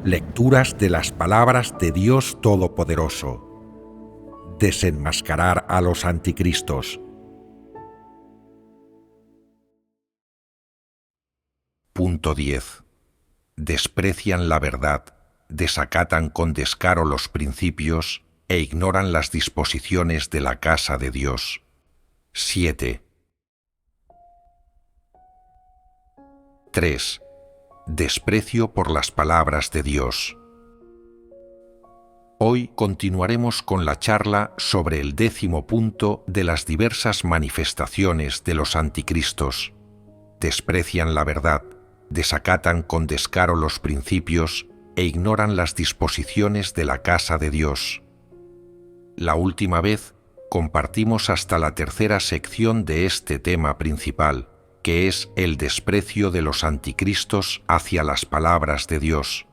Lecturas de las palabras de Dios Todopoderoso. Desenmascarar a los anticristos. Punto 10. Desprecian la verdad, desacatan con descaro los principios e ignoran las disposiciones de la casa de Dios. 7. 3. Desprecio por las palabras de Dios. Hoy continuaremos con la charla sobre el 10º punto de las diversas manifestaciones de los anticristos. Desprecian la verdad, desacatan con descaro los principios e ignoran las disposiciones de la casa de Dios. La última vez compartimos hasta la tercera sección de este tema principal, que es el desprecio de los anticristos hacia las palabras de Dios.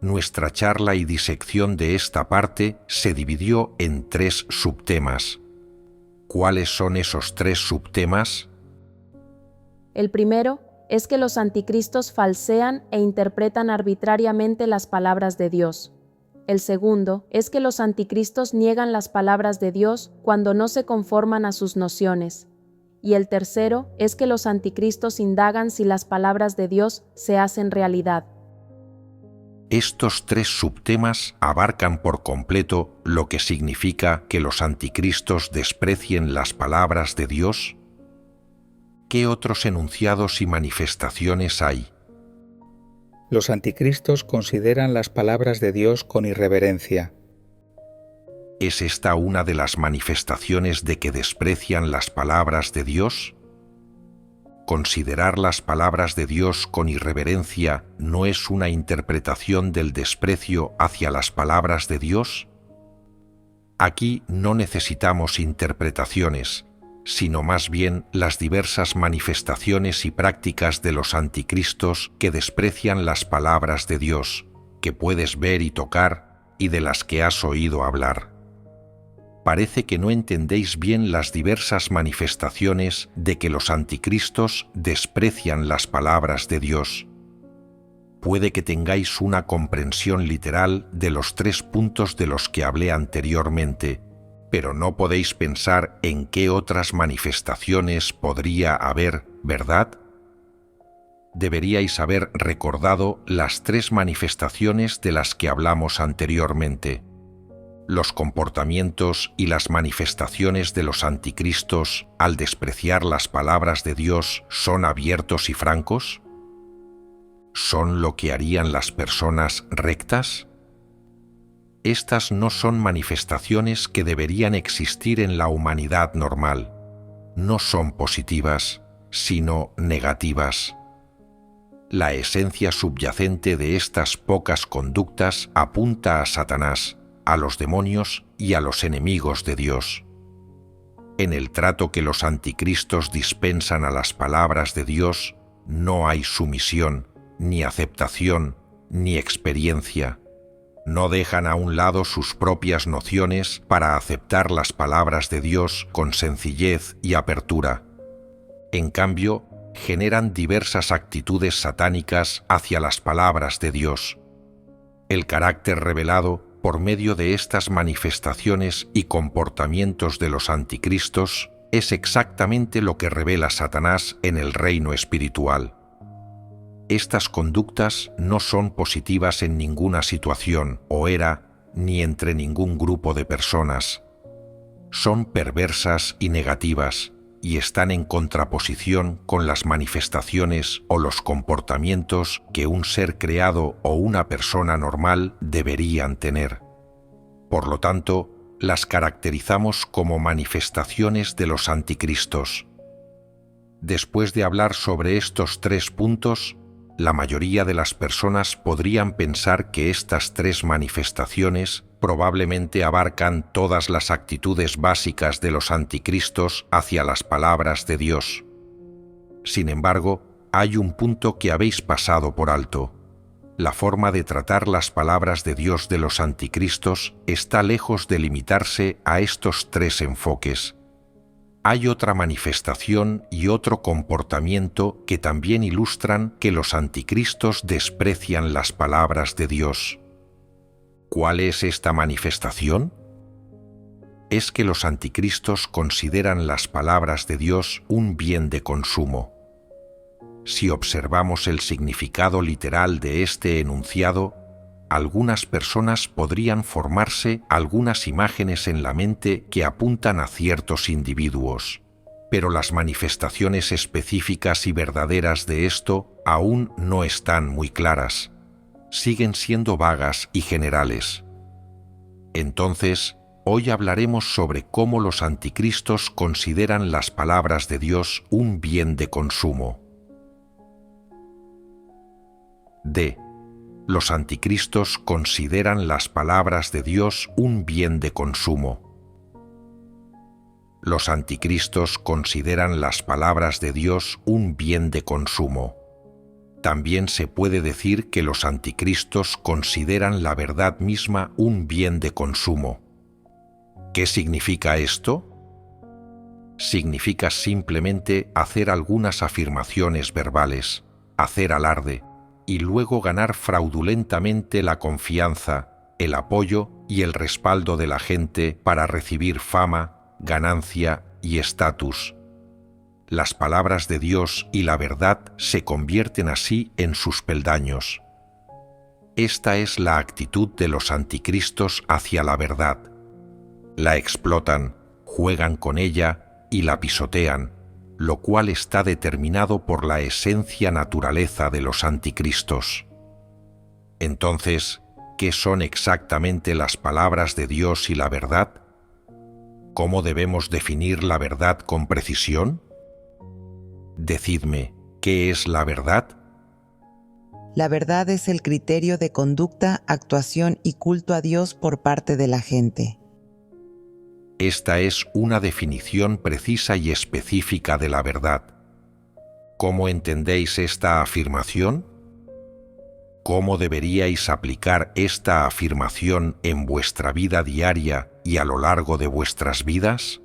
Nuestra charla y disección de esta parte se dividió en 3 subtemas. ¿Cuáles son esos 3 subtemas? El primero es que los anticristos falsean e interpretan arbitrariamente las palabras de Dios. El segundo es que los anticristos niegan las palabras de Dios cuando no se conforman a sus nociones. Y el tercero es que los anticristos indagan si las palabras de Dios se hacen realidad. Estos 3 subtemas abarcan por completo lo que significa que los anticristos desprecien las palabras de Dios. ¿Qué otros enunciados y manifestaciones hay? Los anticristos consideran las palabras de Dios con irreverencia. ¿Es esta una de las manifestaciones de que desprecian las palabras de Dios? ¿Considerar las palabras de Dios con irreverencia no es una interpretación del desprecio hacia las palabras de Dios? Aquí no necesitamos interpretaciones, sino más bien las diversas manifestaciones y prácticas de los anticristos que desprecian las palabras de Dios, que puedes ver y tocar y de las que has oído hablar. Parece que no entendéis bien las diversas manifestaciones de que los anticristos desprecian las palabras de Dios. Puede que tengáis una comprensión literal de los 3 puntos de los que hablé anteriormente, pero no podéis pensar en qué otras manifestaciones podría haber, ¿verdad? Deberíais haber recordado las 3 manifestaciones de las que hablamos anteriormente. Los comportamientos y las manifestaciones de los anticristos al despreciar las palabras de Dios son abiertos y francos. ¿Son lo que harían las personas rectas? Estas no son manifestaciones que deberían existir en la humanidad normal. No son positivas, sino negativas. La esencia subyacente de estas pocas conductas apunta a Satanás, a los demonios y a los enemigos de Dios. En el trato que los anticristos dispensan a las palabras de Dios, no hay sumisión, ni aceptación, ni experiencia. No dejan a un lado sus propias nociones para aceptar las palabras de Dios con sencillez y apertura. En cambio, generan diversas actitudes satánicas hacia las palabras de Dios. El carácter revelado por medio de estas manifestaciones y comportamientos de los anticristos es exactamente lo que revela Satanás en el reino espiritual. Estas conductas no son positivas en ninguna situación o era ni entre ningún grupo de personas. Son perversas y negativas y están en contraposición con las manifestaciones o los comportamientos que un ser creado o una persona normal deberían tener. Por lo tanto, las caracterizamos como manifestaciones de los anticristos. Después de hablar sobre estos 3 puntos, la mayoría de las personas podrían pensar que estas 3 manifestaciones probablemente abarcan todas las actitudes básicas de los anticristos hacia las palabras de Dios. Sin embargo, hay un punto que habéis pasado por alto. La forma de tratar las palabras de Dios de los anticristos está lejos de limitarse a estos 3 enfoques. hay otra manifestación y otro comportamiento que también ilustran que los anticristos desprecian las palabras de Dios. ¿Cuál es esta manifestación? Es que los anticristos consideran las palabras de Dios un bien de consumo. Si observamos el significado literal de este enunciado, algunas personas podrían formarse algunas imágenes en la mente que apuntan a ciertos individuos, pero las manifestaciones específicas y verdaderas de esto aún no están muy claras. Siguen siendo vagas y generales. Entonces, hoy hablaremos sobre cómo los anticristos consideran las palabras de Dios un bien de consumo. D. Los anticristos consideran las palabras de Dios un bien de consumo. Los anticristos consideran las palabras de Dios un bien de consumo. También se puede decir que los anticristos consideran la verdad misma un bien de consumo. ¿Qué significa esto? Significa simplemente hacer algunas afirmaciones verbales, hacer alarde, y luego ganar fraudulentamente la confianza, el apoyo y el respaldo de la gente para recibir fama, ganancia y estatus. Las palabras de Dios y la verdad se convierten así en sus peldaños. Esta es la actitud de los anticristos hacia la verdad. La explotan, juegan con ella y la pisotean, lo cual está determinado por la esencia naturaleza de los anticristos. Entonces, ¿qué son exactamente las palabras de Dios y la verdad? ¿Cómo debemos definir la verdad con precisión? Decidme, ¿qué es la verdad? La verdad es el criterio de conducta, actuación y culto a Dios por parte de la gente. Esta es una definición precisa y específica de la verdad. ¿Cómo entendéis esta afirmación? ¿Cómo deberíais aplicar esta afirmación en vuestra vida diaria y a lo largo de vuestras vidas?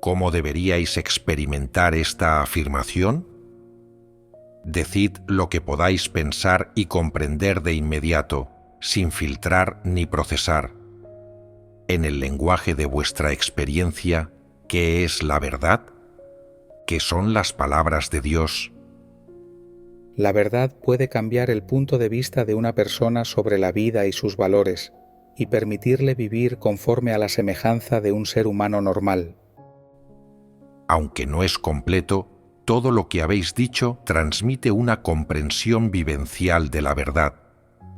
¿Cómo deberíais experimentar esta afirmación? Decid lo que podáis pensar y comprender de inmediato, sin filtrar ni procesar. En el lenguaje de vuestra experiencia, ¿qué es la verdad? ¿Qué son las palabras de Dios? La verdad puede cambiar el punto de vista de una persona sobre la vida y sus valores, y permitirle vivir conforme a la semejanza de un ser humano normal. Aunque no es completo, todo lo que habéis dicho transmite una comprensión vivencial de la verdad.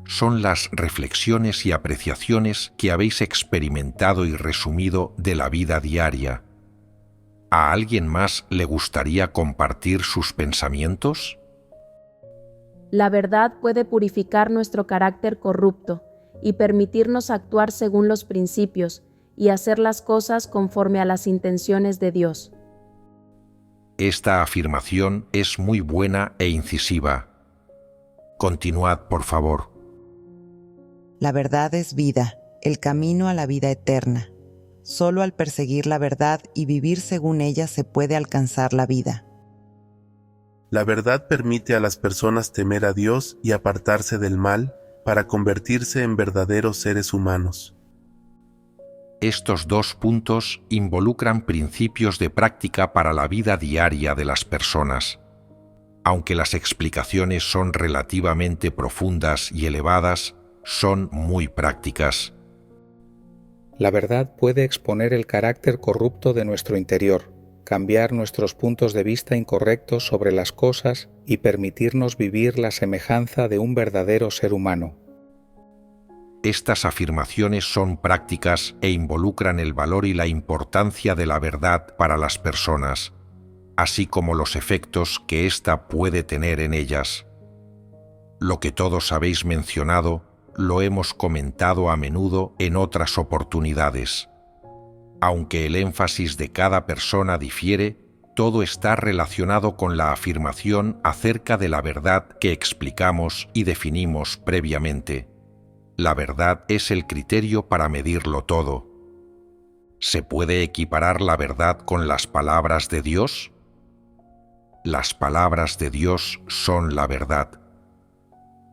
Son las reflexiones y apreciaciones que habéis experimentado y resumido de la vida diaria. ¿A alguien más le gustaría compartir sus pensamientos? La verdad puede purificar nuestro carácter corrupto y permitirnos actuar según los principios y hacer las cosas conforme a las intenciones de Dios. Esta afirmación es muy buena e incisiva. Continuad, por favor. La verdad es vida, el camino a la vida eterna. Solo al perseguir la verdad y vivir según ella se puede alcanzar la vida. La verdad permite a las personas temer a Dios y apartarse del mal para convertirse en verdaderos seres humanos. Estos dos puntos involucran principios de práctica para la vida diaria de las personas. Aunque las explicaciones son relativamente profundas y elevadas, son muy prácticas. La verdad puede exponer el carácter corrupto de nuestro interior, cambiar nuestros puntos de vista incorrectos sobre las cosas y permitirnos vivir la semejanza de un verdadero ser humano. Estas afirmaciones son prácticas e involucran el valor y la importancia de la verdad para las personas, así como los efectos que ésta puede tener en ellas. Lo que todos habéis mencionado lo hemos comentado a menudo en otras oportunidades. Aunque el énfasis de cada persona difiere, todo está relacionado con la afirmación acerca de la verdad que explicamos y definimos previamente. La verdad es el criterio para medirlo todo. ¿Se puede equiparar la verdad con las palabras de Dios? Las palabras de Dios son la verdad.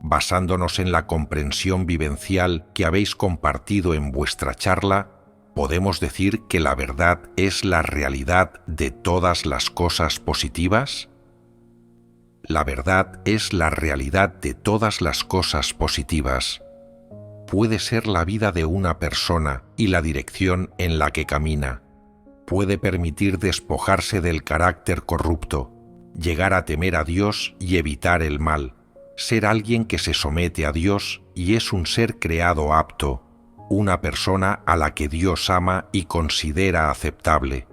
Basándonos en la comprensión vivencial que habéis compartido en vuestra charla, ¿podemos decir que la verdad es la realidad de todas las cosas positivas? La verdad es la realidad de todas las cosas positivas. Puede ser la vida de una persona y la dirección en la que camina. Puede permitir despojarse del carácter corrupto, llegar a temer a Dios y evitar el mal, ser alguien que se somete a Dios y es un ser creado apto, una persona a la que Dios ama y considera aceptable.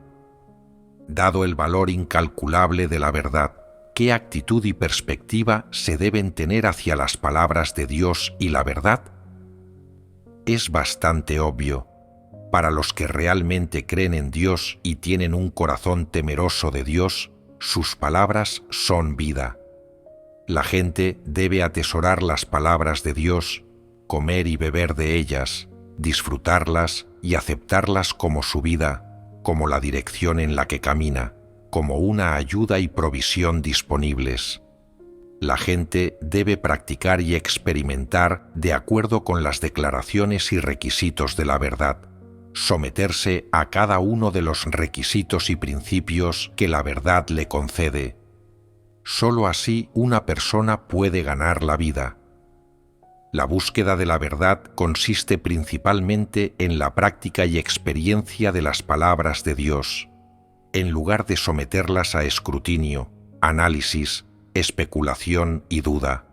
Dado el valor incalculable de la verdad, ¿qué actitud y perspectiva se deben tener hacia las palabras de Dios y la verdad? Es bastante obvio. Para los que realmente creen en Dios y tienen un corazón temeroso de Dios, sus palabras son vida. La gente debe atesorar las palabras de Dios, comer y beber de ellas, disfrutarlas y aceptarlas como su vida, como la dirección en la que camina, como una ayuda y provisión disponibles. La gente debe practicar y experimentar de acuerdo con las declaraciones y requisitos de la verdad, someterse a cada uno de los requisitos y principios que la verdad le concede. Solo así una persona puede ganar la vida. La búsqueda de la verdad consiste principalmente en la práctica y experiencia de las palabras de Dios, en lugar de someterlas a escrutinio, análisis, especulación y duda.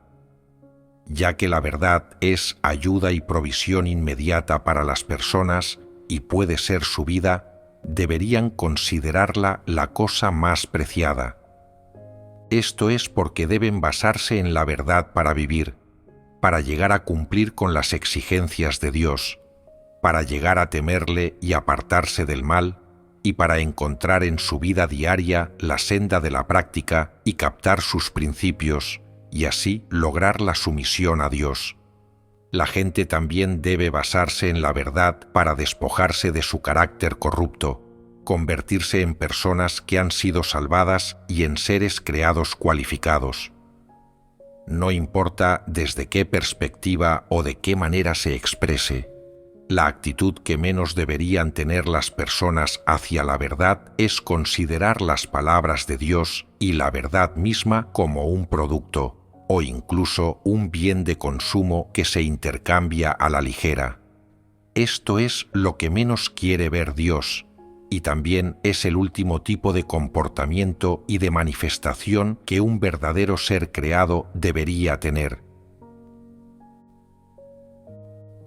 Ya que la verdad es ayuda y provisión inmediata para las personas y puede ser su vida, deberían considerarla la cosa más preciada. Esto es porque deben basarse en la verdad para vivir, para llegar a cumplir con las exigencias de Dios, para llegar a temerle y apartarse del mal, y para encontrar en su vida diaria la senda de la práctica y captar sus principios, y así lograr la sumisión a Dios. La gente también debe basarse en la verdad para despojarse de su carácter corrupto, convertirse en personas que han sido salvadas y en seres creados cualificados. No importa desde qué perspectiva o de qué manera se exprese, la actitud que menos deberían tener las personas hacia la verdad es considerar las palabras de Dios y la verdad misma como un producto, o incluso un bien de consumo que se intercambia a la ligera. Esto es lo que menos quiere ver Dios, y también es el último tipo de comportamiento y de manifestación que un verdadero ser creado debería tener.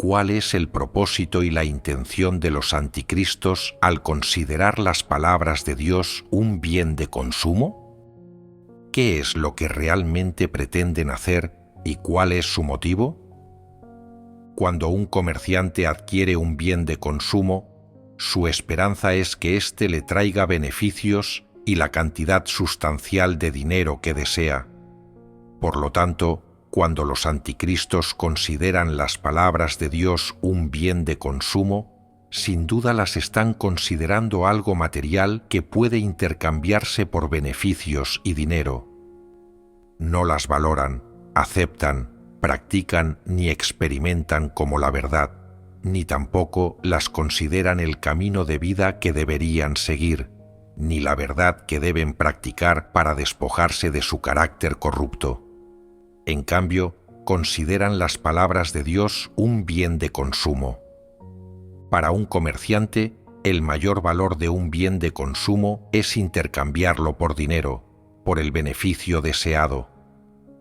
¿Cuál es el propósito y la intención de los anticristos al considerar las palabras de Dios un bien de consumo? ¿Qué es lo que realmente pretenden hacer y cuál es su motivo? Cuando un comerciante adquiere un bien de consumo, su esperanza es que éste le traiga beneficios y la cantidad sustancial de dinero que desea. Por lo tanto, cuando los anticristos consideran las palabras de Dios un bien de consumo, sin duda las están considerando algo material que puede intercambiarse por beneficios y dinero. No las valoran, aceptan, practican ni experimentan como la verdad, ni tampoco las consideran el camino de vida que deberían seguir, ni la verdad que deben practicar para despojarse de su carácter corrupto. En cambio, consideran las palabras de Dios un bien de consumo. Para un comerciante, el mayor valor de un bien de consumo es intercambiarlo por dinero, por el beneficio deseado.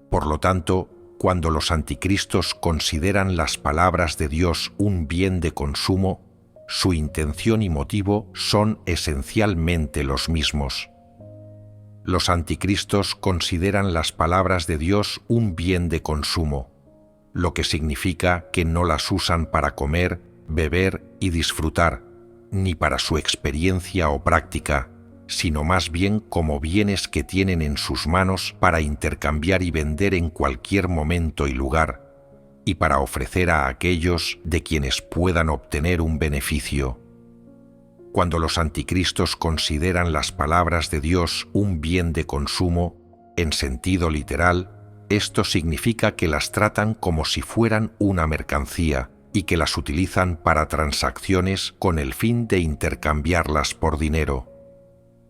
Por lo tanto, cuando los anticristos consideran las palabras de Dios un bien de consumo, su intención y motivo son esencialmente los mismos. Los anticristos consideran las palabras de Dios un bien de consumo, lo que significa que no las usan para comer, beber y disfrutar, ni para su experiencia o práctica, sino más bien como bienes que tienen en sus manos para intercambiar y vender en cualquier momento y lugar, y para ofrecer a aquellos de quienes puedan obtener un beneficio. Cuando los anticristos consideran las palabras de Dios un bien de consumo, en sentido literal, esto significa que las tratan como si fueran una mercancía y que las utilizan para transacciones con el fin de intercambiarlas por dinero.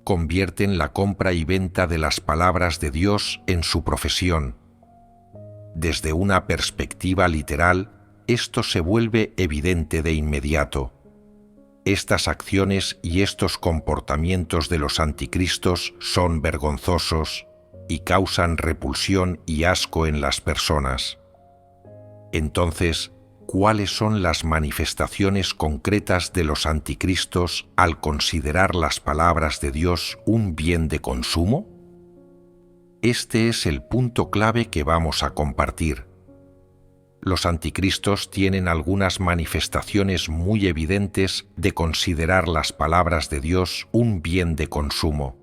Convierten la compra y venta de las palabras de Dios en su profesión. Desde una perspectiva literal, esto se vuelve evidente de inmediato. Estas acciones y estos comportamientos de los anticristos son vergonzosos y causan repulsión y asco en las personas. Entonces, ¿cuáles son las manifestaciones concretas de los anticristos al considerar las palabras de Dios un bien de consumo? Este es el punto clave que vamos a compartir. Los anticristos tienen algunas manifestaciones muy evidentes de considerar las palabras de Dios un bien de consumo.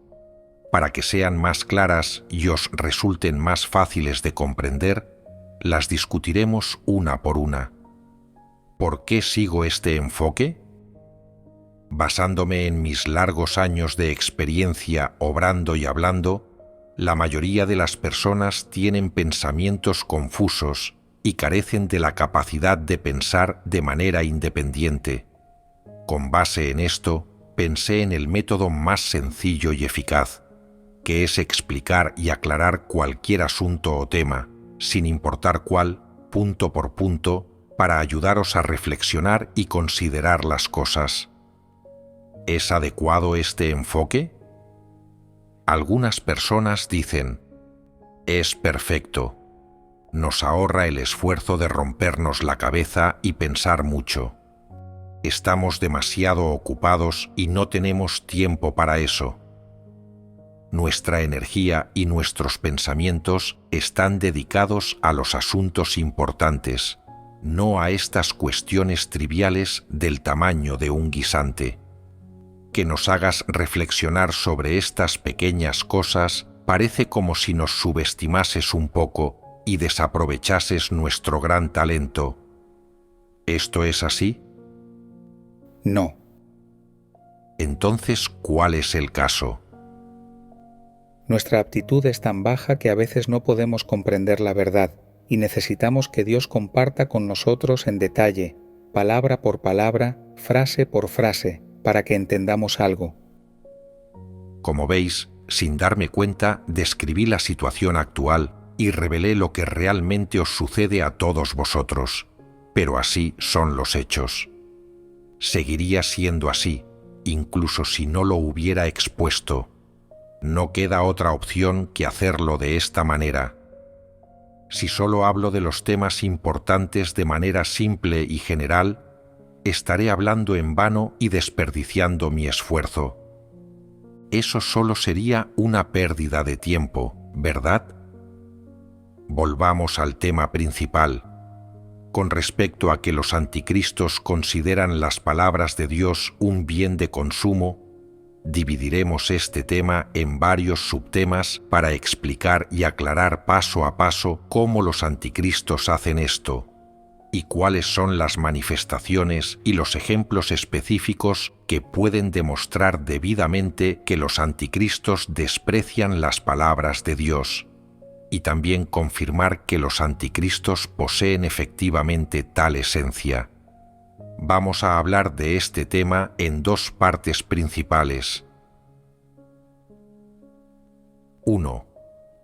Para que sean más claras y os resulten más fáciles de comprender, las discutiremos una por una. ¿Por qué sigo este enfoque? Basándome en mis largos años de experiencia obrando y hablando, la mayoría de las personas tienen pensamientos confusos y carecen de la capacidad de pensar de manera independiente. Con base en esto, pensé en el método más sencillo y eficaz, que es explicar y aclarar cualquier asunto o tema, sin importar cuál, punto por punto, para ayudaros a reflexionar y considerar las cosas. ¿Es adecuado este enfoque? Algunas personas dicen, es perfecto. Nos ahorra el esfuerzo de rompernos la cabeza y pensar mucho. Estamos demasiado ocupados y no tenemos tiempo para eso. Nuestra energía y nuestros pensamientos están dedicados a los asuntos importantes, no a estas cuestiones triviales del tamaño de un guisante. Que nos hagas reflexionar sobre estas pequeñas cosas parece como si nos subestimases un poco y desaprovechases nuestro gran talento. ¿Esto es así? No. Entonces, ¿cuál es el caso? Nuestra aptitud es tan baja que a veces no podemos comprender la verdad y necesitamos que Dios comparta con nosotros en detalle, palabra por palabra, frase por frase, para que entendamos algo. Como veis, sin darme cuenta, describí la situación actual y revelé lo que realmente os sucede a todos vosotros, pero así son los hechos. Seguiría siendo así, incluso si no lo hubiera expuesto. No queda otra opción que hacerlo de esta manera. Si solo hablo de los temas importantes de manera simple y general, estaré hablando en vano y desperdiciando mi esfuerzo. Eso solo sería una pérdida de tiempo, ¿verdad? Volvamos al tema principal. Con respecto a que los anticristos consideran las palabras de Dios un bien de consumo, dividiremos este tema en varios subtemas para explicar y aclarar paso a paso cómo los anticristos hacen esto y cuáles son las manifestaciones y los ejemplos específicos que pueden demostrar debidamente que los anticristos desprecian las palabras de Dios, y también confirmar que los anticristos poseen efectivamente tal esencia. Vamos a hablar de este tema en dos partes principales. 1.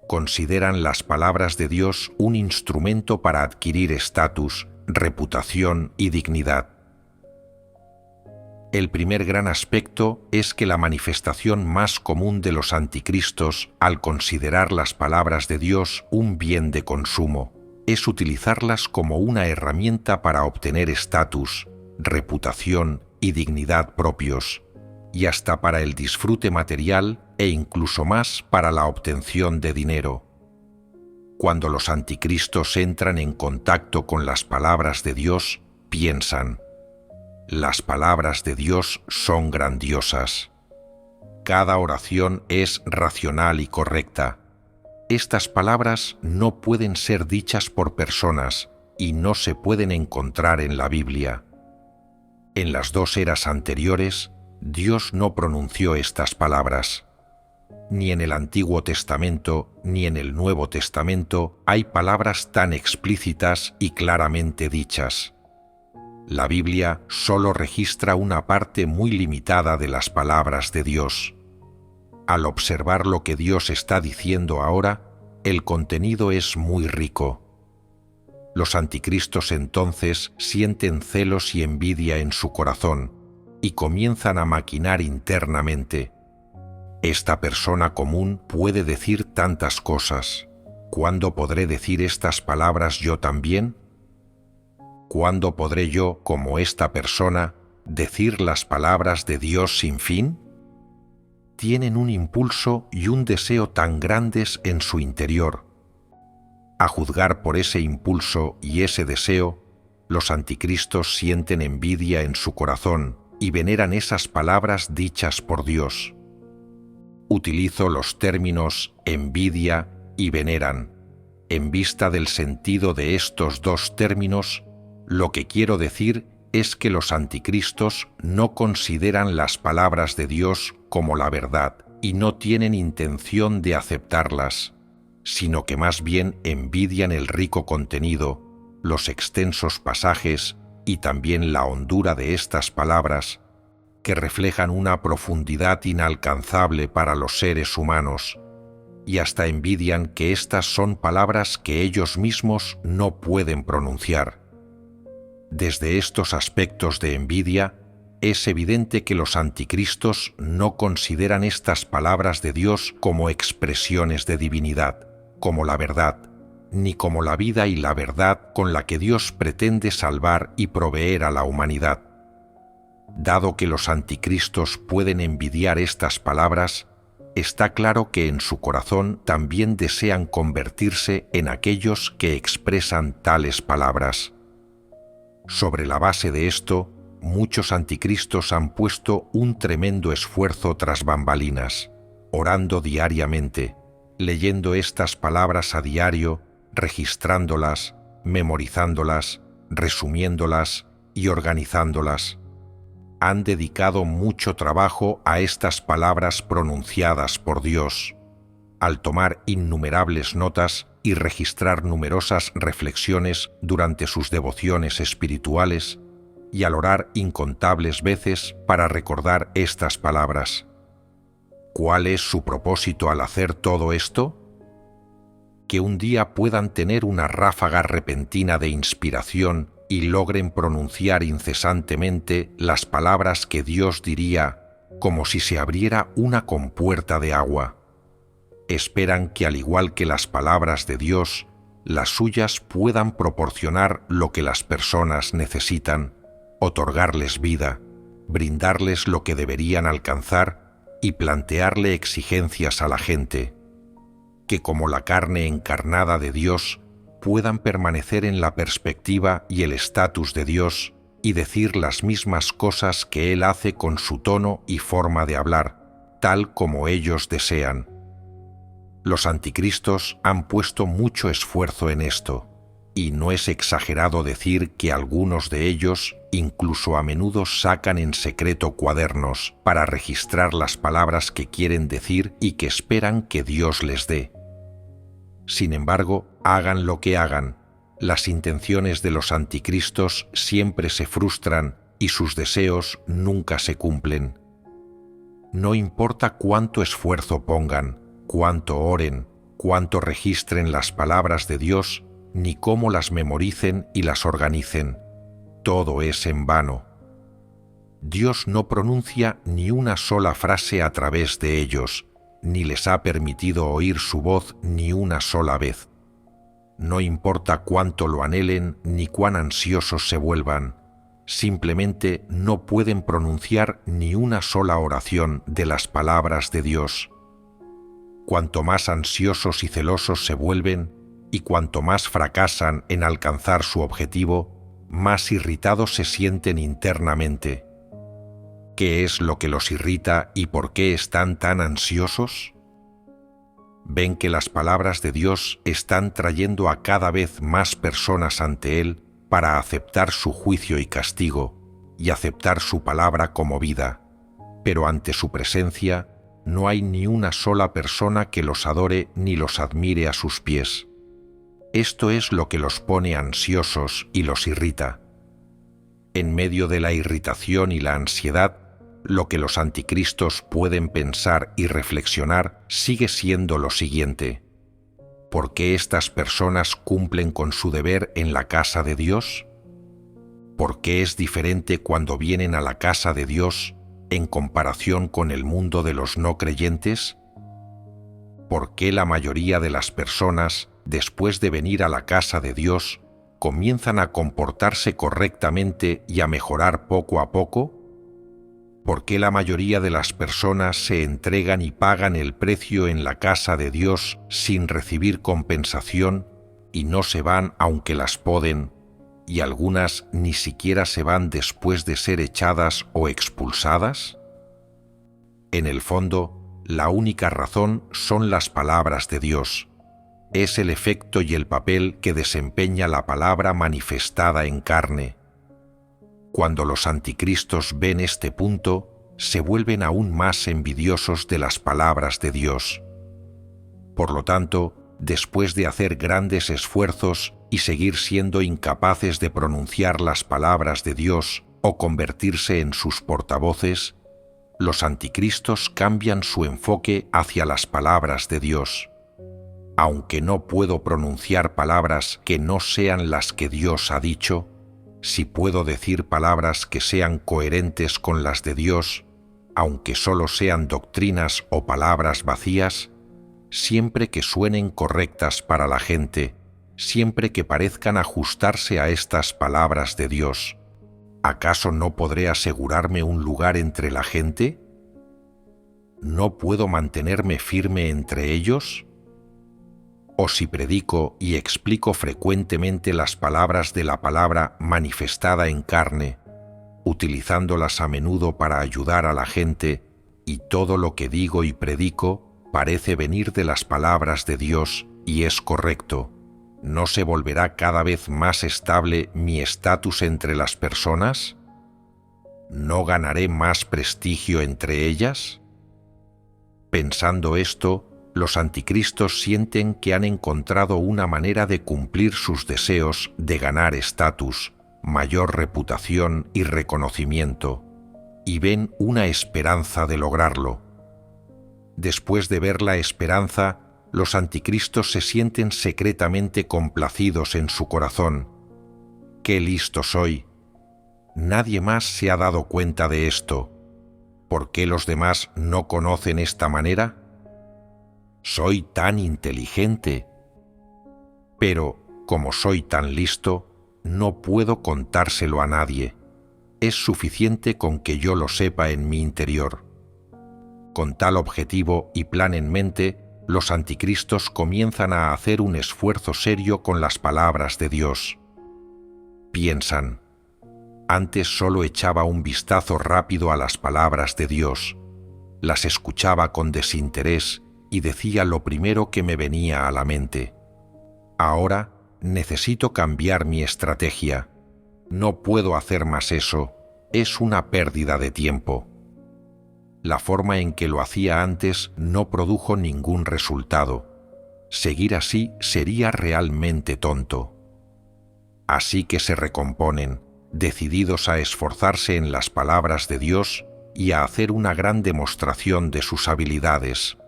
Consideran las palabras de Dios un instrumento para adquirir estatus, reputación y dignidad. El primer gran aspecto es que la manifestación más común de los anticristos al considerar las palabras de Dios un bien de consumo es utilizarlas como una herramienta para obtener estatus, reputación y dignidad propios, y hasta para el disfrute material e incluso más para la obtención de dinero. Cuando los anticristos entran en contacto con las palabras de Dios, piensan: las palabras de Dios son grandiosas. Cada oración es racional y correcta. Estas palabras no pueden ser dichas por personas y no se pueden encontrar en la Biblia. En las dos eras anteriores, Dios no pronunció estas palabras. Ni en el Antiguo Testamento ni en el Nuevo Testamento hay palabras tan explícitas y claramente dichas. La Biblia solo registra una parte muy limitada de las palabras de Dios. Al observar lo que Dios está diciendo ahora, el contenido es muy rico. Los anticristos entonces sienten celos y envidia en su corazón y comienzan a maquinar internamente. Esta persona común puede decir tantas cosas. ¿Cuándo podré decir estas palabras yo también? ¿Cuándo podré yo, como esta persona, decir las palabras de Dios sin fin? Tienen un impulso y un deseo tan grandes en su interior. A juzgar por ese impulso y ese deseo, los anticristos sienten envidia en su corazón y veneran esas palabras dichas por Dios. Utilizo los términos envidia y veneran. En vista del sentido de estos dos términos, lo que quiero decir es que los anticristos no consideran las palabras de Dios como la verdad y no tienen intención de aceptarlas, sino que más bien envidian el rico contenido, los extensos pasajes y también la hondura de estas palabras, que reflejan una profundidad inalcanzable para los seres humanos, y hasta envidian que estas son palabras que ellos mismos no pueden pronunciar. Desde estos aspectos de envidia, es evidente que los anticristos no consideran estas palabras de Dios como expresiones de divinidad, como la verdad, ni como la vida y la verdad con la que Dios pretende salvar y proveer a la humanidad. Dado que los anticristos pueden envidiar estas palabras, está claro que en su corazón también desean convertirse en aquellos que expresan tales palabras. Sobre la base de esto, muchos anticristos han puesto un tremendo esfuerzo tras bambalinas, orando diariamente, leyendo estas palabras a diario, registrándolas, memorizándolas, resumiéndolas y organizándolas. Han dedicado mucho trabajo a estas palabras pronunciadas por Dios, al tomar innumerables notas y registrar numerosas reflexiones durante sus devociones espirituales y al orar incontables veces para recordar estas palabras. ¿Cuál es su propósito al hacer todo esto? Que un día puedan tener una ráfaga repentina de inspiración y logren pronunciar incesantemente las palabras que Dios diría como si se abriera una compuerta de agua. Esperan que al igual que las palabras de Dios, las suyas puedan proporcionar lo que las personas necesitan, otorgarles vida, brindarles lo que deberían alcanzar y plantearle exigencias a la gente, que como la carne encarnada de Dios puedan permanecer en la perspectiva y el estatus de Dios y decir las mismas cosas que Él hace con su tono y forma de hablar, tal como ellos desean. Los anticristos han puesto mucho esfuerzo en esto, y no es exagerado decir que algunos de ellos incluso a menudo sacan en secreto cuadernos para registrar las palabras que quieren decir y que esperan que Dios les dé. Sin embargo, hagan lo que hagan, las intenciones de los anticristos siempre se frustran y sus deseos nunca se cumplen. No importa cuánto esfuerzo pongan, cuánto oren, cuánto registren las palabras de Dios, ni cómo las memoricen y las organicen. Todo es en vano. Dios no pronuncia ni una sola frase a través de ellos, ni les ha permitido oír su voz ni una sola vez. No importa cuánto lo anhelen ni cuán ansiosos se vuelvan, simplemente no pueden pronunciar ni una sola oración de las palabras de Dios. Cuanto más ansiosos y celosos se vuelven, y cuanto más fracasan en alcanzar su objetivo, más irritados se sienten internamente. ¿Qué es lo que los irrita y por qué están tan ansiosos? Ven que las palabras de Dios están trayendo a cada vez más personas ante Él para aceptar su juicio y castigo y aceptar su palabra como vida. pero ante su presencia no hay ni una sola persona que los adore ni los admire a sus pies. Esto es lo que los pone ansiosos y los irrita. En medio de la irritación y la ansiedad, lo que los anticristos pueden pensar y reflexionar sigue siendo lo siguiente: ¿por qué estas personas cumplen con su deber en la casa de Dios? ¿Por qué es diferente cuando vienen a la casa de Dios en comparación con el mundo de los no creyentes? ¿Por qué la mayoría de las personas, después de venir a la casa de Dios, comienzan a comportarse correctamente y a mejorar poco a poco? ¿Por qué la mayoría de las personas se entregan y pagan el precio en la casa de Dios sin recibir compensación y no se van aunque las poden, y algunas ni siquiera se van después de ser echadas o expulsadas? En el fondo, la única razón son las palabras de Dios. Es el efecto y el papel que desempeña la palabra manifestada en carne. Cuando los anticristos ven este punto, se vuelven aún más envidiosos de las palabras de Dios. Por lo tanto, después de hacer grandes esfuerzos y seguir siendo incapaces de pronunciar las palabras de Dios o convertirse en sus portavoces, los anticristos cambian su enfoque hacia las palabras de Dios. Aunque no puedo pronunciar palabras que no sean las que Dios ha dicho, sí puedo decir palabras que sean coherentes con las de Dios, aunque solo sean doctrinas o palabras vacías, siempre que suenen correctas para la gente, siempre que parezcan ajustarse a estas palabras de Dios. ¿Acaso no podré asegurarme un lugar entre la gente? ¿No puedo mantenerme firme entre ellos? O si predico y explico frecuentemente las palabras de la palabra manifestada en carne, utilizándolas a menudo para ayudar a la gente, y todo lo que digo y predico parece venir de las palabras de Dios y es correcto, ¿no se volverá cada vez más estable mi estatus entre las personas? ¿No ganaré más prestigio entre ellas? Pensando esto, los anticristos sienten que han encontrado una manera de cumplir sus deseos de ganar estatus, mayor reputación y reconocimiento, y ven una esperanza de lograrlo. Después de ver la esperanza, los anticristos se sienten secretamente complacidos en su corazón. ¡Qué listo soy! Nadie más se ha dado cuenta de esto. ¿Por qué los demás no conocen esta manera? Soy tan inteligente. Pero, como soy tan listo, no puedo contárselo a nadie. Es suficiente con que yo lo sepa en mi interior. Con tal objetivo y plan en mente, los anticristos comienzan a hacer un esfuerzo serio con las palabras de Dios. Piensan: antes solo echaba un vistazo rápido a las palabras de Dios, las escuchaba con desinterés y decía lo primero que me venía a la mente. Ahora necesito cambiar mi estrategia. No puedo hacer más eso, es una pérdida de tiempo. La forma en que lo hacía antes no produjo ningún resultado. Seguir así sería realmente tonto. Así que se recomponen, decididos a esforzarse en las palabras de Dios y a hacer una gran demostración de sus habilidades.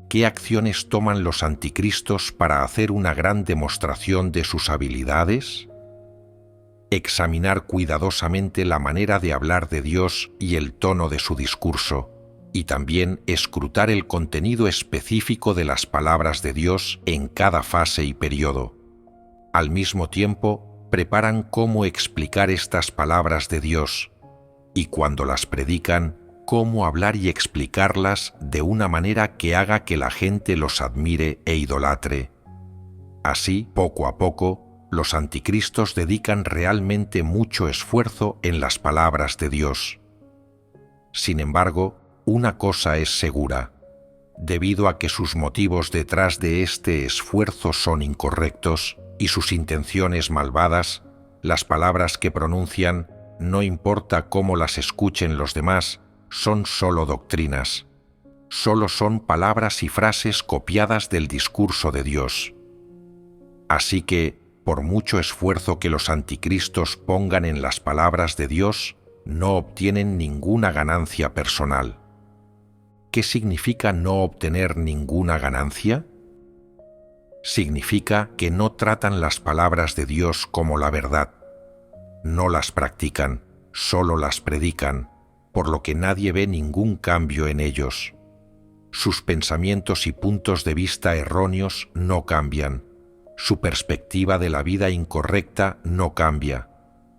¿Qué acciones toman los anticristos para hacer una gran demostración de sus habilidades? Examinar cuidadosamente la manera de hablar de Dios y el tono de su discurso, y también escrutar el contenido específico de las palabras de Dios en cada fase y periodo. Al mismo tiempo, preparan cómo explicar estas palabras de Dios, y cuando las predican, cómo hablar y explicarlas de una manera que haga que la gente los admire e idolatre. Así, poco a poco, los anticristos dedican realmente mucho esfuerzo en las palabras de Dios. Sin embargo, una cosa es segura: debido a que sus motivos detrás de este esfuerzo son incorrectos y sus intenciones malvadas, las palabras que pronuncian, no importa cómo las escuchen los demás, son solo doctrinas, solo son palabras y frases copiadas del discurso de Dios. Así que, por mucho esfuerzo que los anticristos pongan en las palabras de Dios, no obtienen ninguna ganancia personal. ¿Qué significa no obtener ninguna ganancia? Significa que no tratan las palabras de Dios como la verdad. No las practican, solo las predican, por lo que nadie ve ningún cambio en ellos. Sus pensamientos y puntos de vista erróneos no cambian. Su perspectiva de la vida incorrecta no cambia.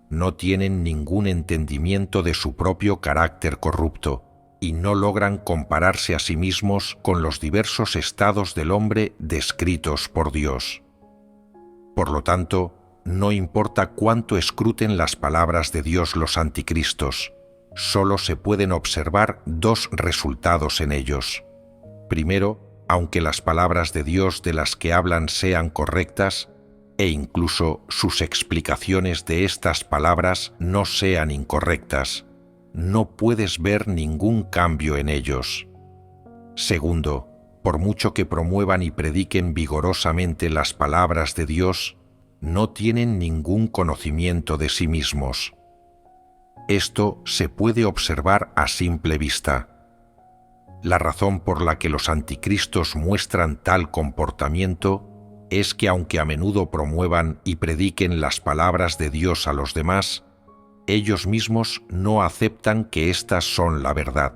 No tienen ningún entendimiento de su propio carácter corrupto y no logran compararse a sí mismos con los diversos estados del hombre descritos por Dios. Por lo tanto, no importa cuánto escruten las palabras de Dios los anticristos, solo se pueden observar dos resultados en ellos. Primero, aunque las palabras de Dios de las que hablan sean correctas, e incluso sus explicaciones de estas palabras no sean incorrectas, no puedes ver ningún cambio en ellos. Segundo, por mucho que promuevan y prediquen vigorosamente las palabras de Dios, no tienen ningún conocimiento de sí mismos. Esto se puede observar a simple vista. La razón por la que los anticristos muestran tal comportamiento es que aunque a menudo promuevan y prediquen las palabras de Dios a los demás, ellos mismos no aceptan que éstas son la verdad.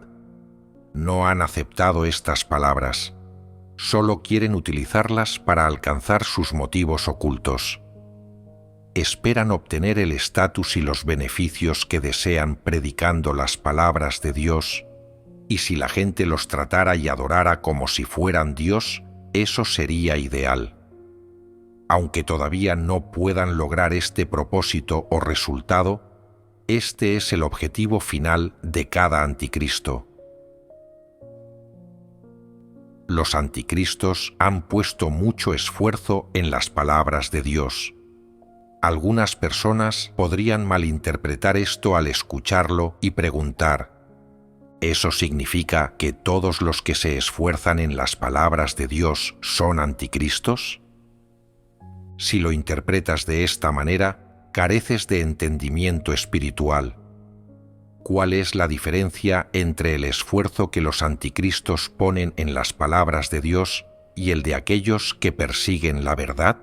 No han aceptado estas palabras. Solo quieren utilizarlas para alcanzar sus motivos ocultos. Esperan obtener el estatus y los beneficios que desean predicando las palabras de Dios, y si la gente los tratara y adorara como si fueran Dios, eso sería ideal. Aunque todavía no puedan lograr este propósito o resultado, este es el objetivo final de cada anticristo. Los anticristos han puesto mucho esfuerzo en las palabras de Dios. Algunas personas podrían malinterpretar esto al escucharlo y preguntar: ¿eso significa que todos los que se esfuerzan en las palabras de Dios son anticristos? Si lo interpretas de esta manera, careces de entendimiento espiritual. ¿Cuál es la diferencia entre el esfuerzo que los anticristos ponen en las palabras de Dios y el de aquellos que persiguen la verdad?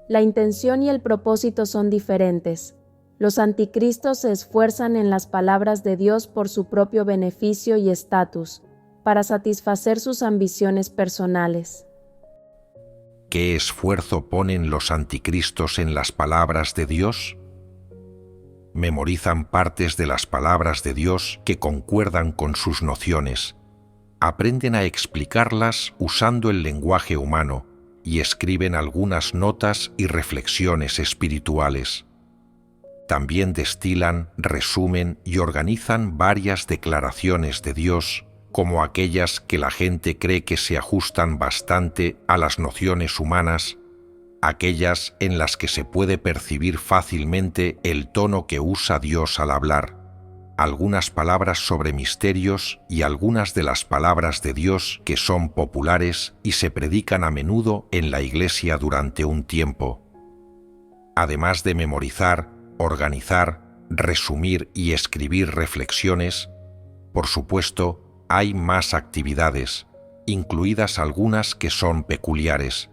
La intención y el propósito son diferentes. Los anticristos se esfuerzan en las palabras de Dios por su propio beneficio y estatus, para satisfacer sus ambiciones personales. ¿Qué esfuerzo ponen los anticristos en las palabras de Dios? Memorizan partes de las palabras de Dios que concuerdan con sus nociones, aprenden a explicarlas usando el lenguaje humano y escriben algunas notas y reflexiones espirituales. También destilan, resumen y organizan varias declaraciones de Dios, como aquellas que la gente cree que se ajustan bastante a las nociones humanas, aquellas en las que se puede percibir fácilmente el tono que usa Dios al hablar, algunas palabras sobre misterios y algunas de las palabras de Dios que son populares y se predican a menudo en la iglesia durante un tiempo. Además de memorizar, organizar, resumir y escribir reflexiones, por supuesto, hay más actividades, incluidas algunas que son peculiares.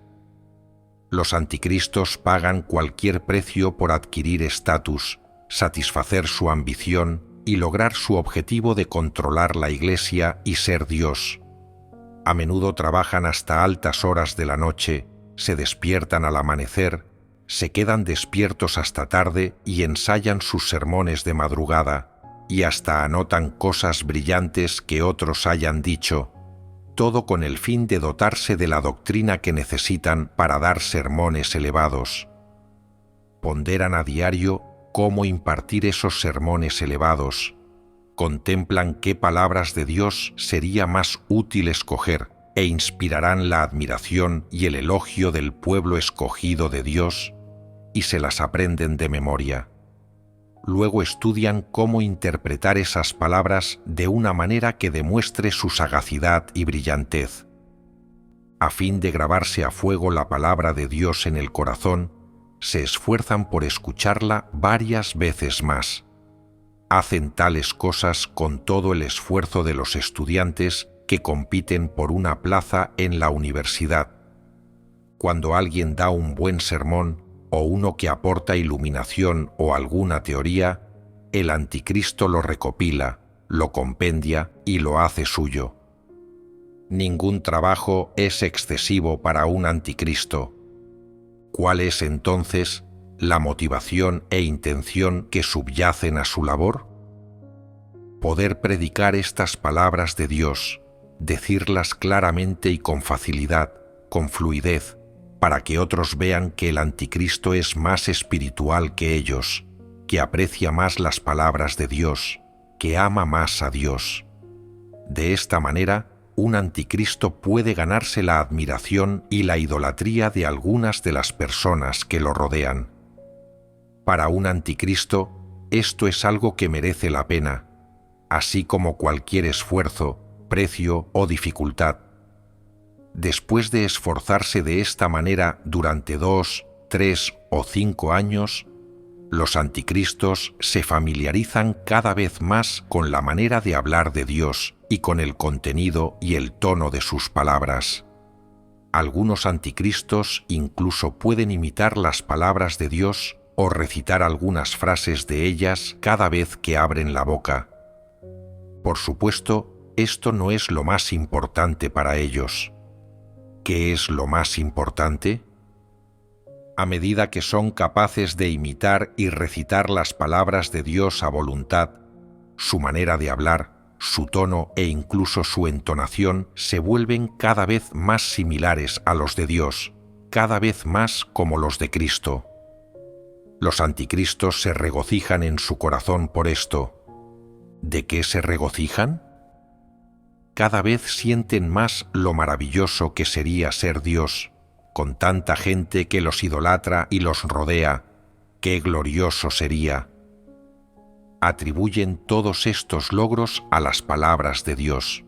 Los anticristos pagan cualquier precio por adquirir estatus, satisfacer su ambición y lograr su objetivo de controlar la Iglesia y ser Dios. A menudo trabajan hasta altas horas de la noche, se despiertan al amanecer, se quedan despiertos hasta tarde y ensayan sus sermones de madrugada, y hasta anotan cosas brillantes que otros hayan dicho, todo con el fin de dotarse de la doctrina que necesitan para dar sermones elevados. Ponderan a diario cómo impartir esos sermones elevados, contemplan qué palabras de Dios sería más útil escoger e inspirarán la admiración y el elogio del pueblo escogido de Dios, y se las aprenden de memoria. luego estudian cómo interpretar esas palabras de una manera que demuestre su sagacidad y brillantez. A fin de grabarse a fuego la palabra de Dios en el corazón, se esfuerzan por escucharla varias veces más. Hacen tales cosas con todo el esfuerzo de los estudiantes que compiten por una plaza en la universidad. Cuando alguien da un buen sermón o uno que aporta iluminación o alguna teoría, el anticristo lo recopila, lo compendia y lo hace suyo. Ningún trabajo es excesivo para un anticristo. ¿Cuál es entonces la motivación e intención que subyacen a su labor? Poder predicar estas palabras de Dios, decirlas claramente y con facilidad, con fluidez, para que otros vean que el anticristo es más espiritual que ellos, que aprecia más las palabras de Dios, que ama más a Dios. De esta manera, un anticristo puede ganarse la admiración y la idolatría de algunas de las personas que lo rodean. Para un anticristo, esto es algo que merece la pena, así como cualquier esfuerzo, precio o dificultad. Después de esforzarse de esta manera durante 2, 3 o 5 años, los anticristos se familiarizan cada vez más con la manera de hablar de Dios y con el contenido y el tono de sus palabras. Algunos anticristos incluso pueden imitar las palabras de Dios o recitar algunas frases de ellas cada vez que abren la boca. Por supuesto, esto no es lo más importante para ellos. ¿Qué es lo más importante? A medida que son capaces de imitar y recitar las palabras de Dios a voluntad, su manera de hablar, su tono e incluso su entonación se vuelven cada vez más similares a los de Dios, cada vez más como los de Cristo. Los anticristos se regocijan en su corazón por esto. ¿De qué se regocijan? Cada vez sienten más lo maravilloso que sería ser Dios, con tanta gente que los idolatra y los rodea. ¡Qué glorioso sería! Atribuyen todos estos logros a las palabras de Dios.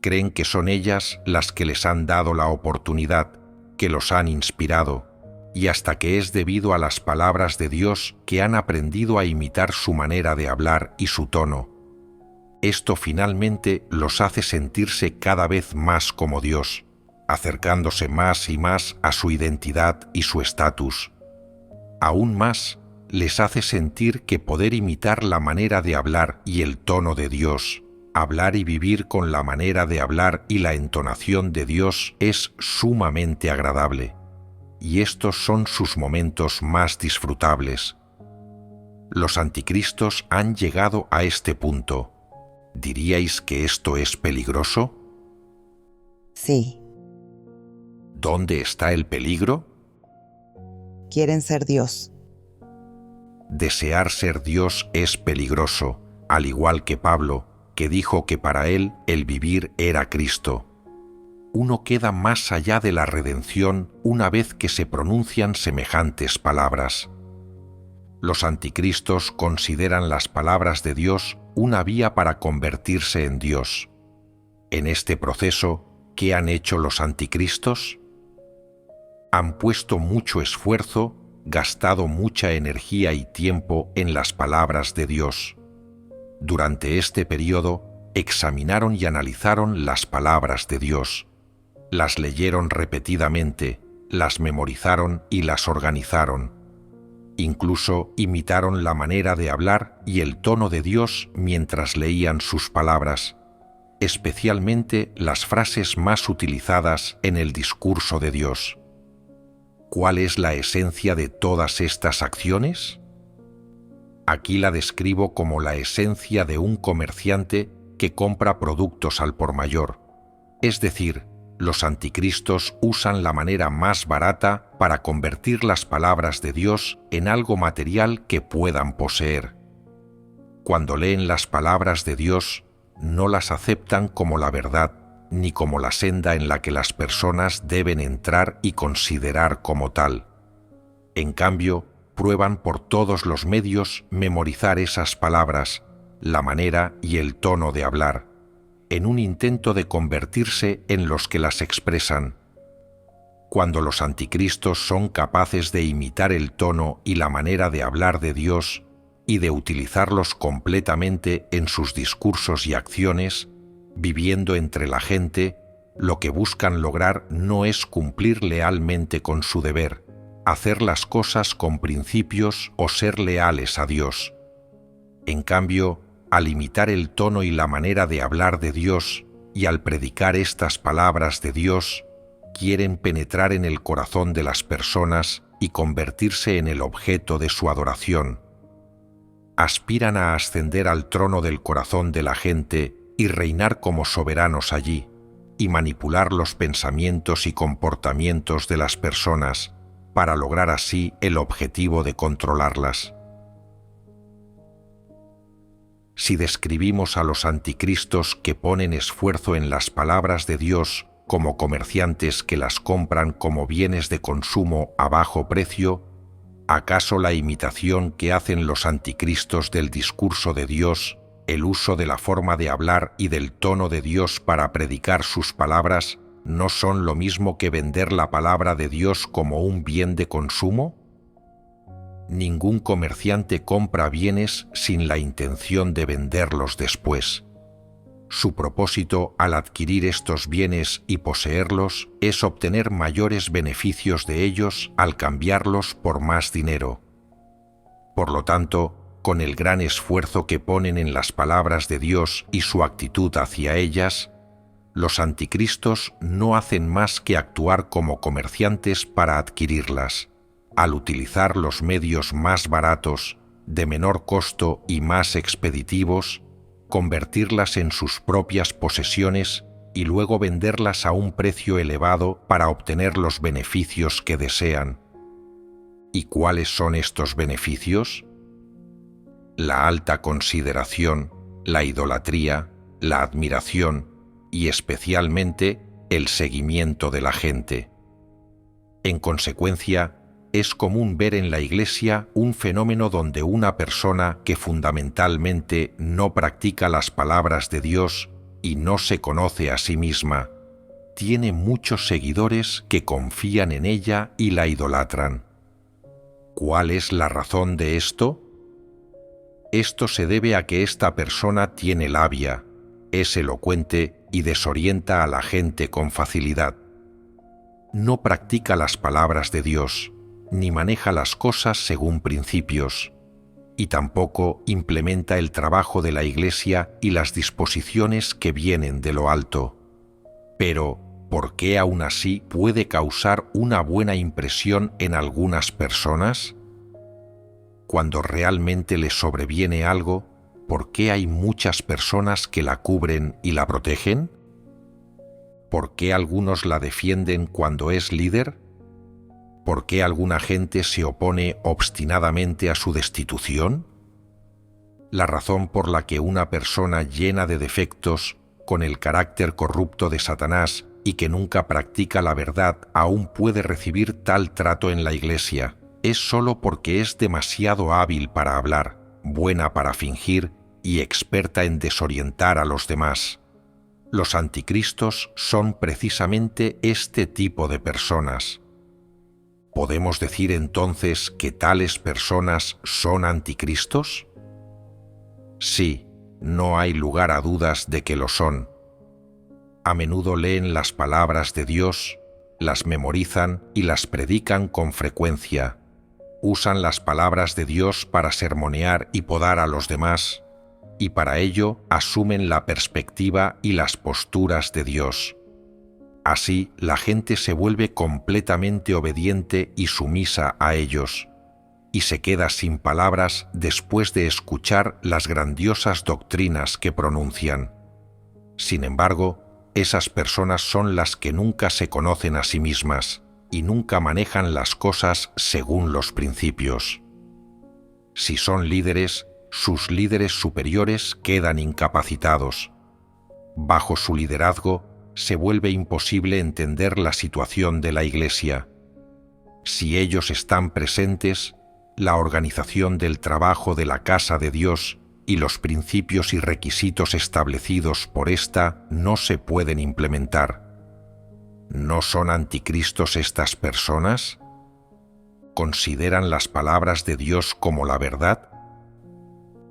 Creen que son ellas las que les han dado la oportunidad, que los han inspirado, y hasta que es debido a las palabras de Dios que han aprendido a imitar su manera de hablar y su tono. Esto finalmente los hace sentirse cada vez más como Dios, acercándose más y más a su identidad y su estatus. Aún más, les hace sentir que poder imitar la manera de hablar y el tono de Dios, hablar y vivir con la manera de hablar y la entonación de Dios es sumamente agradable, y estos son sus momentos más disfrutables. Los anticristos han llegado a este punto. ¿Diríais que esto es peligroso? Sí. ¿Dónde está el peligro? Quieren ser Dios. Desear ser Dios es peligroso, al igual que Pablo, que dijo que para él el vivir era Cristo. Uno queda más allá de la redención una vez que se pronuncian semejantes palabras. Los anticristos consideran las palabras de Dios una vía para convertirse en Dios. En este proceso, ¿qué han hecho los anticristos? Han puesto mucho esfuerzo, gastado mucha energía y tiempo en las palabras de Dios. Durante este periodo, examinaron y analizaron las palabras de Dios. Las leyeron repetidamente, las memorizaron y las organizaron. Incluso imitaron la manera de hablar y el tono de Dios mientras leían sus palabras, especialmente las frases más utilizadas en el discurso de Dios. ¿Cuál es la esencia de todas estas acciones? Aquí la describo como la esencia de un comerciante que compra productos al por mayor, es decir, los anticristos usan la manera más barata para convertir las palabras de Dios en algo material que puedan poseer. Cuando leen las palabras de Dios, no las aceptan como la verdad, ni como la senda en la que las personas deben entrar y considerar como tal. En cambio, prueban por todos los medios memorizar esas palabras, la manera y el tono de hablar, en un intento de convertirse en los que las expresan. Cuando los anticristos son capaces de imitar el tono y la manera de hablar de Dios y de utilizarlos completamente en sus discursos y acciones, viviendo entre la gente, lo que buscan lograr no es cumplir lealmente con su deber, hacer las cosas con principios o ser leales a Dios. En cambio, al imitar el tono y la manera de hablar de Dios y al predicar estas palabras de Dios, quieren penetrar en el corazón de las personas y convertirse en el objeto de su adoración. Aspiran a ascender al trono del corazón de la gente y reinar como soberanos allí, y manipular los pensamientos y comportamientos de las personas para lograr así el objetivo de controlarlas. Si describimos a los anticristos que ponen esfuerzo en las palabras de Dios como comerciantes que las compran como bienes de consumo a bajo precio, ¿acaso la imitación que hacen los anticristos del discurso de Dios, el uso de la forma de hablar y del tono de Dios para predicar sus palabras, no son lo mismo que vender la palabra de Dios como un bien de consumo? Ningún comerciante compra bienes sin la intención de venderlos después. Su propósito al adquirir estos bienes y poseerlos es obtener mayores beneficios de ellos al cambiarlos por más dinero. Por lo tanto, con el gran esfuerzo que ponen en las palabras de Dios y su actitud hacia ellas, los anticristos no hacen más que actuar como comerciantes para adquirirlas, al utilizar los medios más baratos, de menor costo y más expeditivos, convertirlas en sus propias posesiones y luego venderlas a un precio elevado para obtener los beneficios que desean. ¿Y cuáles son estos beneficios? La alta consideración, la idolatría, la admiración y especialmente el seguimiento de la gente. En consecuencia, es común ver en la Iglesia un fenómeno donde una persona que fundamentalmente no practica las palabras de Dios y no se conoce a sí misma, tiene muchos seguidores que confían en ella y la idolatran. ¿Cuál es la razón de esto? Esto se debe a que esta persona tiene labia, es elocuente y desorienta a la gente con facilidad. No practica las palabras de Dios, ni maneja las cosas según principios, y tampoco implementa el trabajo de la Iglesia y las disposiciones que vienen de lo alto. Pero, ¿por qué aún así puede causar una buena impresión en algunas personas? Cuando realmente les sobreviene algo, ¿por qué hay muchas personas que la cubren y la protegen? ¿Por qué algunos la defienden cuando es líder? ¿Por qué alguna gente se opone obstinadamente a su destitución? La razón por la que una persona llena de defectos, con el carácter corrupto de Satanás y que nunca practica la verdad aún puede recibir tal trato en la Iglesia, es solo porque es demasiado hábil para hablar, buena para fingir y experta en desorientar a los demás. Los anticristos son precisamente este tipo de personas. ¿Podemos decir entonces que tales personas son anticristos? Sí, no hay lugar a dudas de que lo son. A menudo leen las palabras de Dios, las memorizan y las predican con frecuencia. Usan las palabras de Dios para sermonear y podar a los demás, y para ello asumen la perspectiva y las posturas de Dios. Así, la gente se vuelve completamente obediente y sumisa a ellos, y se queda sin palabras después de escuchar las grandiosas doctrinas que pronuncian. Sin embargo, esas personas son las que nunca se conocen a sí mismas y nunca manejan las cosas según los principios. Si son líderes, sus líderes superiores quedan incapacitados. Bajo su liderazgo, se vuelve imposible entender la situación de la Iglesia. Si ellos están presentes, la organización del trabajo de la casa de Dios y los principios y requisitos establecidos por ésta no se pueden implementar. ¿No son anticristos estas personas? ¿Consideran las palabras de Dios como la verdad?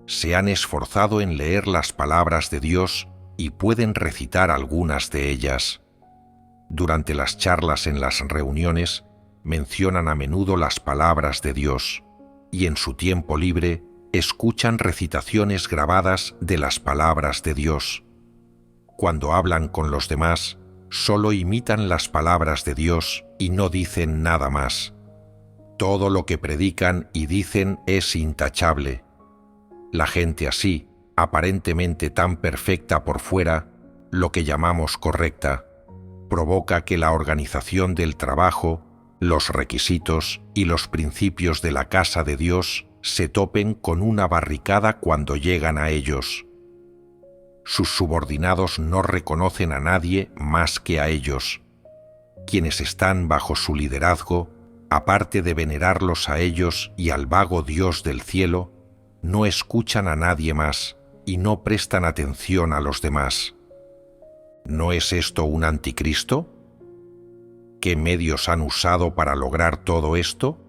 ¿Se han esforzado en leer las palabras de Dios y pueden recitar algunas de ellas? Durante las charlas en las reuniones, mencionan a menudo las palabras de Dios y en su tiempo libre escuchan recitaciones grabadas de las palabras de Dios. Cuando hablan con los demás, solo imitan las palabras de Dios y no dicen nada más. Todo lo que predican y dicen es intachable. La gente así, aparentemente tan perfecta por fuera, lo que llamamos correcta, provoca que la organización del trabajo, los requisitos y los principios de la casa de Dios se topen con una barricada cuando llegan a ellos. Sus subordinados no reconocen a nadie más que a ellos. Quienes están bajo su liderazgo, aparte de venerarlos a ellos y al vago Dios del cielo, no escuchan a nadie más y no prestan atención a los demás. ¿No es esto un anticristo? ¿Qué medios han usado para lograr todo esto?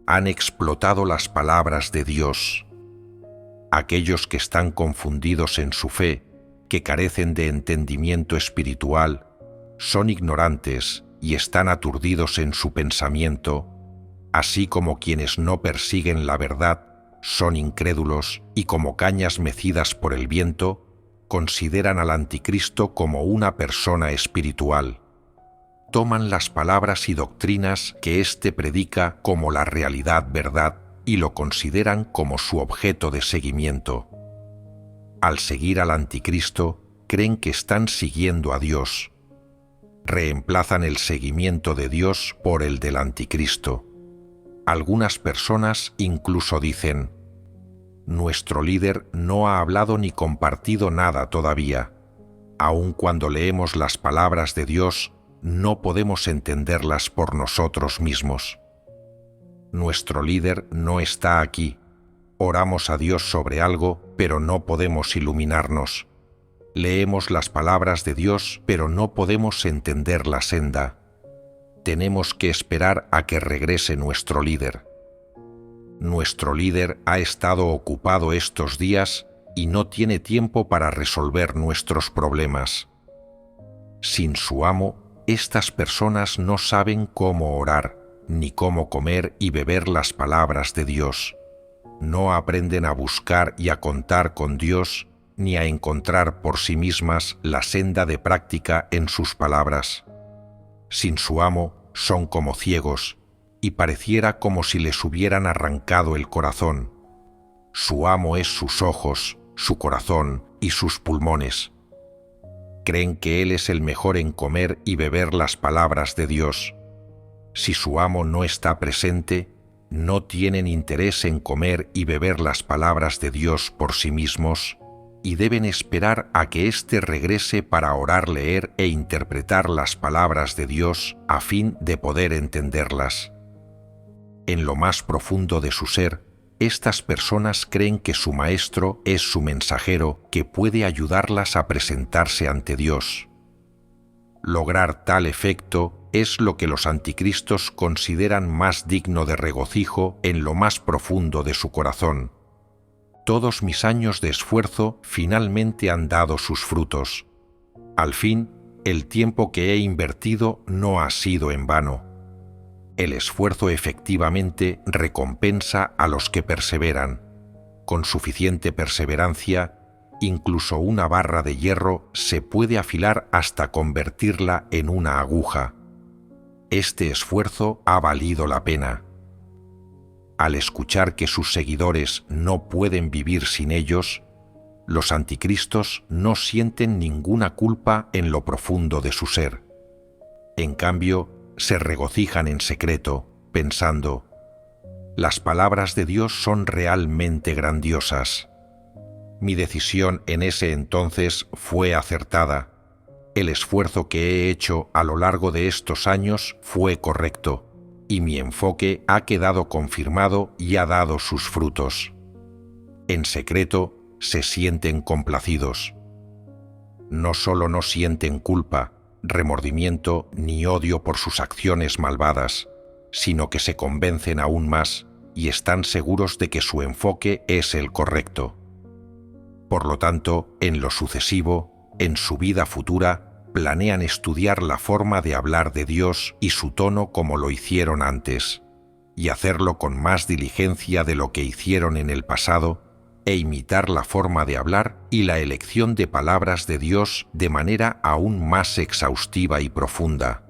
Han explotado las palabras de Dios. Aquellos que están confundidos en su fe, que carecen de entendimiento espiritual, son ignorantes y están aturdidos en su pensamiento, así como quienes no persiguen la verdad son incrédulos y como cañas mecidas por el viento, consideran al anticristo como una persona espiritual. Toman las palabras y doctrinas que éste predica como la realidad verdad y lo consideran como su objeto de seguimiento. Al seguir al anticristo, creen que están siguiendo a Dios. Reemplazan el seguimiento de Dios por el del anticristo. Algunas personas incluso dicen: nuestro líder no ha hablado ni compartido nada todavía. Aun cuando leemos las palabras de Dios, no podemos entenderlas por nosotros mismos. Nuestro líder no está aquí. Oramos a Dios sobre algo, pero no podemos iluminarnos. Leemos las palabras de Dios, pero no podemos entender la senda. Tenemos que esperar a que regrese nuestro líder. Nuestro líder ha estado ocupado estos días y no tiene tiempo para resolver nuestros problemas. Sin su amo, estas personas no saben cómo orar, ni cómo comer y beber las palabras de Dios. No aprenden a buscar y a contar con Dios, ni a encontrar por sí mismas la senda de práctica en sus palabras. Sin su amo, son como ciegos, y pareciera como si les hubieran arrancado el corazón. Su amo es sus ojos, su corazón y sus pulmones. Creen que Él es el mejor en comer y beber las palabras de Dios. Si su amo no está presente, no tienen interés en comer y beber las palabras de Dios por sí mismos, y deben esperar a que éste regrese para orar, leer e interpretar las palabras de Dios a fin de poder entenderlas. En lo más profundo de su ser, estas personas creen que su maestro es su mensajero que puede ayudarlas a presentarse ante Dios. Lograr tal efecto es lo que los anticristos consideran más digno de regocijo en lo más profundo de su corazón. Todos mis años de esfuerzo finalmente han dado sus frutos. Al fin, el tiempo que he invertido no ha sido en vano. El esfuerzo efectivamente recompensa a los que perseveran. Con suficiente perseverancia, incluso una barra de hierro se puede afilar hasta convertirla en una aguja. Este esfuerzo ha valido la pena. Al escuchar que sus seguidores no pueden vivir sin ellos, los anticristos no sienten ninguna culpa en lo profundo de su ser. En cambio, se regocijan en secreto, pensando: las palabras de Dios son realmente grandiosas. Mi decisión en ese entonces fue acertada. El esfuerzo que he hecho a lo largo de estos años fue correcto, y mi enfoque ha quedado confirmado y ha dado sus frutos. En secreto se sienten complacidos. No solo no sienten culpa, remordimiento ni odio por sus acciones malvadas, sino que se convencen aún más y están seguros de que su enfoque es el correcto. Por lo tanto, en lo sucesivo, en su vida futura, planean estudiar la forma de hablar de Dios y su tono como lo hicieron antes, y hacerlo con más diligencia de lo que hicieron en el pasado, e imitar la forma de hablar y la elección de palabras de Dios de manera aún más exhaustiva y profunda.